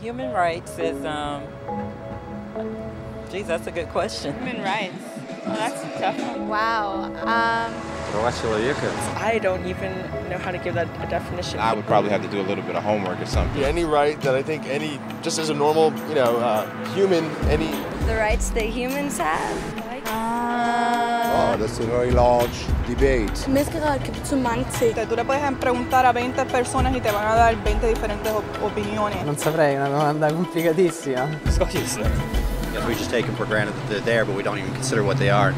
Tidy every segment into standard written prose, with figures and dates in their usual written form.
Human rights is, geez, that's a good question. Human rights. Well, that's a tough one. Wow. I don't even know how to give that a definition. I would probably have to do a little bit of homework or something. Yeah, any right that I think just as a normal, human, The rights that humans have. Oh, that's a very large debate. Menneskeret kan betyde mange ting. Tú le puedes preguntar a 20 personas y te van a dar 20 diferentes opiniones. Non saprei, una domanda complicatissima. Yes, we just take them for granted that they're there, but we don't even consider what they are.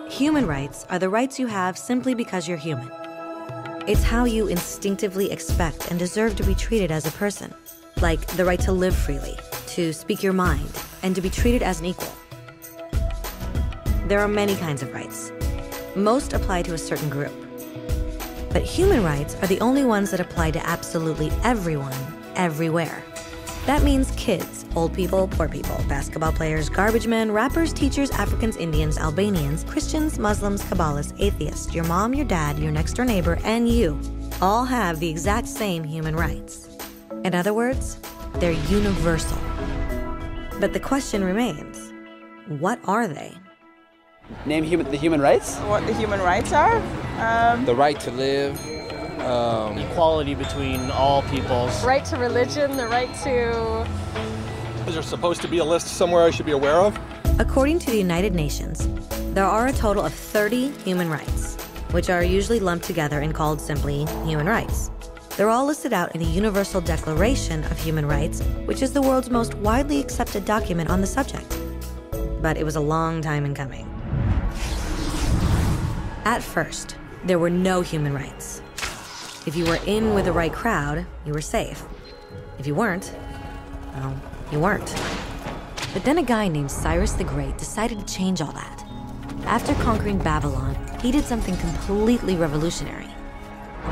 Human rights are the rights you have simply because you're human. It's how you instinctively expect and deserve to be treated as a person, like the right to live freely, to speak your mind, and to be treated as an equal. There are many kinds of rights. Most apply to a certain group. But human rights are the only ones that apply to absolutely everyone, everywhere. That means kids, old people, poor people, basketball players, garbage men, rappers, teachers, Africans, Indians, Albanians, Christians, Muslims, Kabbalists, atheists, your mom, your dad, your next door neighbor, and you all have the exact same human rights. In other words, they're universal. But the question remains, what are they? Name the human rights? What the human rights are? The right to live. Equality between all peoples. Right to religion, the right to... Is there supposed to be a list somewhere I should be aware of? According to the United Nations, there are a total of 30 human rights, which are usually lumped together and called simply human rights. They're all listed out in the Universal Declaration of Human Rights, which is the world's most widely accepted document on the subject. But it was a long time in coming. At first, there were no human rights. If you were in with the right crowd, you were safe. If you weren't, well, you weren't. But then a guy named Cyrus the Great decided to change all that. After conquering Babylon, he did something completely revolutionary.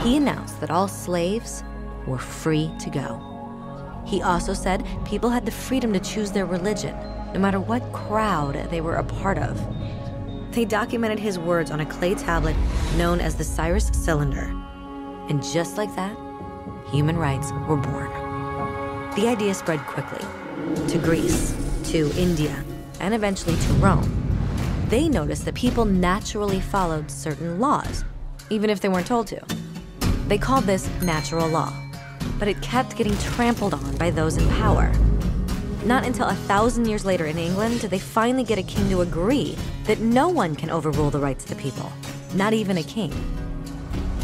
He announced that all slaves were free to go. He also said people had the freedom to choose their religion, no matter what crowd they were a part of. They documented his words on a clay tablet known as the Cyrus Cylinder. And just like that, human rights were born. The idea spread quickly to Greece, to India, and eventually to Rome. They noticed that people naturally followed certain laws, even if they weren't told to. They called this natural law, but it kept getting trampled on by those in power. Not until 1,000 years later in England did they finally get a king to agree that no one can overrule the rights of the people, not even a king.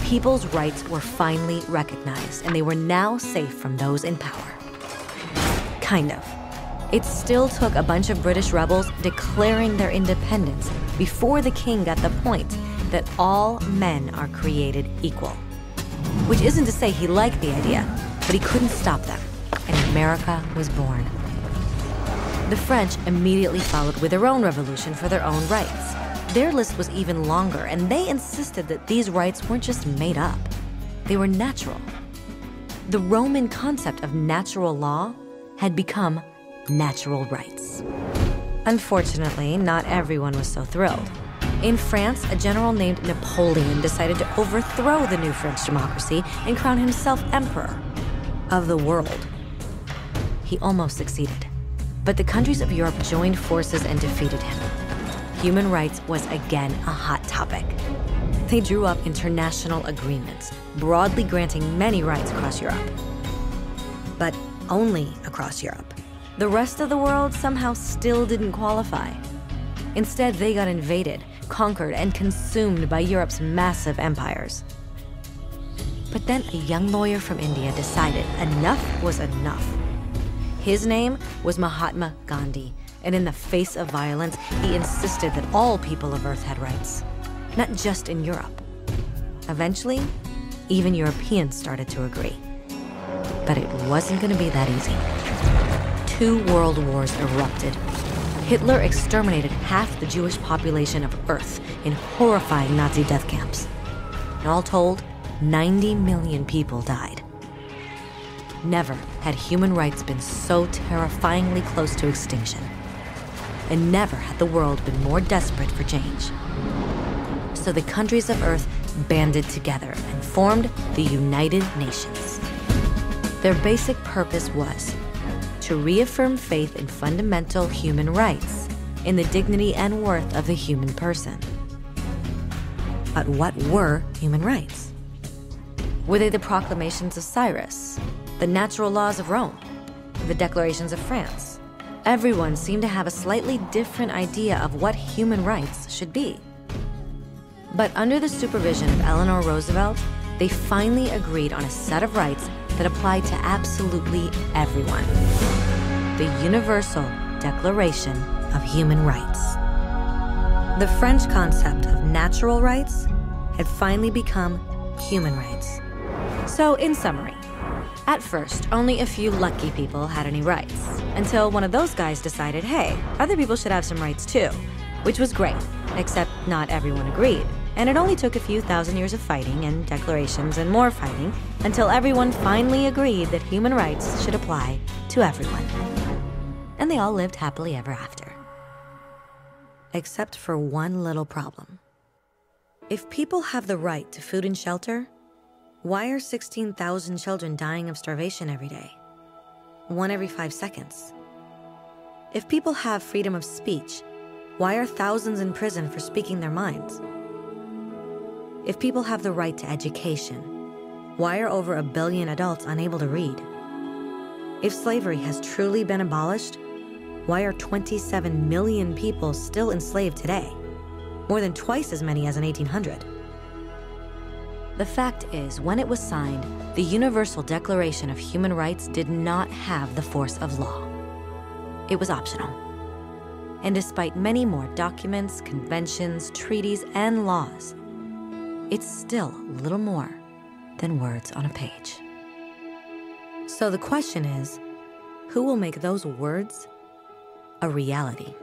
People's rights were finally recognized, and they were now safe from those in power. Kind of. It still took a bunch of British rebels declaring their independence before the king got the point that all men are created equal. Which isn't to say he liked the idea, but he couldn't stop them, and America was born. The French immediately followed with their own revolution for their own rights. Their list was even longer, and they insisted that these rights weren't just made up. They were natural. The Roman concept of natural law had become natural rights. Unfortunately, not everyone was so thrilled. In France, a general named Napoleon decided to overthrow the new French democracy and crown himself emperor of the world. He almost succeeded, but the countries of Europe joined forces and defeated him. Human rights was again a hot topic. They drew up international agreements, broadly granting many rights across Europe. But only across Europe. The rest of the world somehow still didn't qualify. Instead, they got invaded, conquered, and consumed by Europe's massive empires. But then a young lawyer from India decided enough was enough. His name was Mahatma Gandhi, and in the face of violence, he insisted that all people of Earth had rights, not just in Europe. Eventually, even Europeans started to agree. But it wasn't going to be that easy. 2 world wars erupted. Hitler exterminated half the Jewish population of Earth in horrifying Nazi death camps. And all told, 90 million people died. Never had human rights been so terrifyingly close to extinction. and never had the world been more desperate for change. So the countries of Earth banded together and formed the United Nations. Their basic purpose was to reaffirm faith in fundamental human rights, in the dignity and worth of the human person. But what were human rights? Were they the proclamations of Cyrus, the natural laws of Rome, the declarations of France? Everyone seemed to have a slightly different idea of what human rights should be. But under the supervision of Eleanor Roosevelt, they finally agreed on a set of rights that applied to absolutely everyone. The Universal Declaration of Human Rights. The French concept of natural rights had finally become human rights. So, in summary, at first, only a few lucky people had any rights, until one of those guys decided, hey, other people should have some rights too, which was great, except not everyone agreed. And it only took a few thousand years of fighting and declarations and more fighting until everyone finally agreed that human rights should apply to everyone. And they all lived happily ever after. Except for one little problem. If people have the right to food and shelter, why are 16,000 children dying of starvation every day? 1 every 5 seconds. If people have freedom of speech, why are thousands in prison for speaking their minds? If people have the right to education, why are over 1 billion adults unable to read? If slavery has truly been abolished, why are 27 million people still enslaved today? More than twice as many as in 1800. The fact is, when it was signed, the Universal Declaration of Human Rights did not have the force of law. It was optional. And despite many more documents, conventions, treaties, and laws, it's still little more than words on a page. So the question is, who will make those words a reality?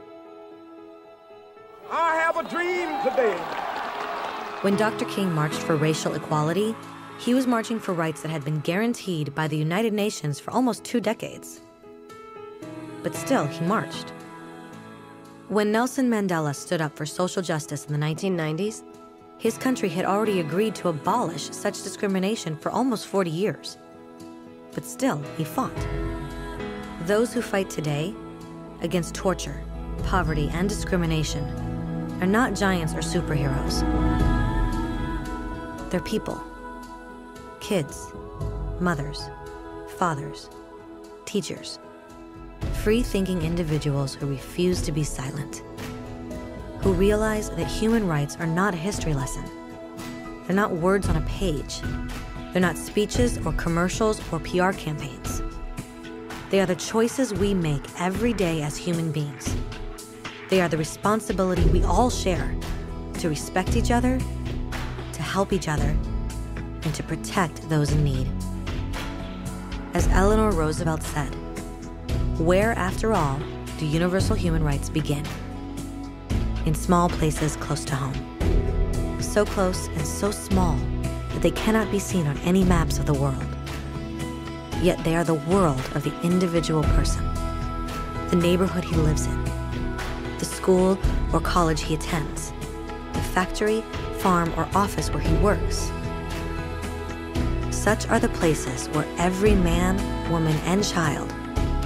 I have a dream today. When Dr. King marched for racial equality, he was marching for rights that had been guaranteed by the United Nations for almost 2 decades. But still, he marched. When Nelson Mandela stood up for social justice in the 1990s, his country had already agreed to abolish such discrimination for almost 40 years. But still, he fought. Those who fight today against torture, poverty, and discrimination are not giants or superheroes. They're people. Kids, mothers, fathers, teachers. Free-thinking individuals who refuse to be silent. Who realize that human rights are not a history lesson. They're not words on a page. They're not speeches or commercials or PR campaigns. They are the choices we make every day as human beings. They are the responsibility we all share to respect each other, to help each other, and to protect those in need. As Eleanor Roosevelt said, where, after all, do universal human rights begin? In small places close to home. So close and so small that they cannot be seen on any maps of the world. Yet they are the world of the individual person, the neighborhood he lives in, the school or college he attends, the factory, farm, or office where he works. Such are the places where every man, woman, and child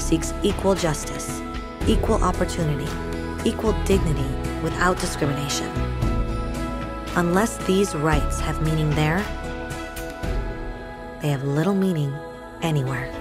seeks equal justice, equal opportunity, equal dignity without discrimination. Unless these rights have meaning there, they have little meaning anywhere.